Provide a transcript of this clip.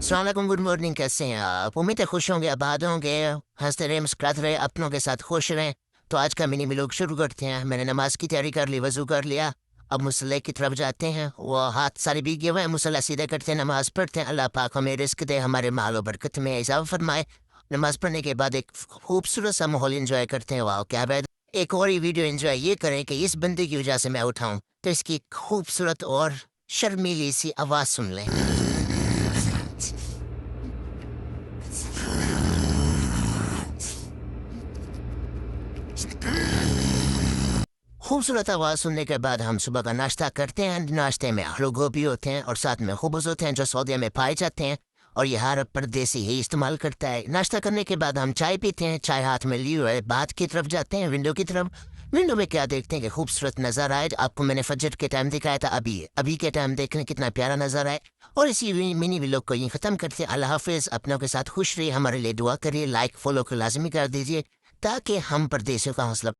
السلام علیکم، good morning, کیسے ہیں آپ؟ امید ہے خوش ہوں گے، آباد ہوں گے، ہنستے رہے، مسکراتے رہے، اپنوں کے ساتھ خوش رہیں۔ تو آج کا منی ولاگ شروع کرتے ہیں۔ میں نے نماز کی تیاری کر لی، وضو کر لیا، اب مصلی کی طرف جاتے ہیں۔ وہ ہاتھ سارے بھیگے ہوئے ہیں، مصلی سیدھے کرتے ہیں، نماز پڑھتے ہیں۔ اللہ پاک ہمیں رزق دے، ہمارے مال و برکت میں اضافہ فرمائے۔ نماز پڑھنے کے بعد ایک خوبصورت سا ماحول انجوائے کرتے ہیں۔ واہ کیا بات! ایک اور ہی ویڈیو انجوائے یہ کریں کہ اس بندے کی وجہ سے میں اٹھاؤں، تو اس کی خوبصورت اور شرمیلی سی آواز سن لیں۔ خوبصورت آواز سننے کے بعد ہم صبح کا ناشتہ کرتے ہیں۔ ناشتے میں آلو گوبھی ہوتے ہیں اور ساتھ میں خبز ہوتے ہیں جو سعودیہ میں پائے جاتے ہیں، اور یہ ہر پردیسی ہی استعمال کرتا ہے۔ ناشتہ کرنے کے بعد ہم چائے پیتے ہیں، چائے ہاتھ میں لیے ہوئے بات کی طرف جاتے ہیں، ونڈو کی طرف۔ ونڈو میں کیا دیکھتے ہیں کہ خوبصورت نظر آئے۔ آپ کو میں نے فجر کے ٹائم دکھایا تھا، ابھی کے ٹائم دیکھنے کتنا پیارا نظر آئے۔ اور اسی منی ولاگ کو یہ ختم کرتے ہیں۔ اللہ حافظ، اپنوں کے ساتھ خوش رہیے، ہمارے لیے دعا کریے، لائک فالو کو لازمی کر دیجیے تاکہ ہم پردیسیوں کا حوصلہ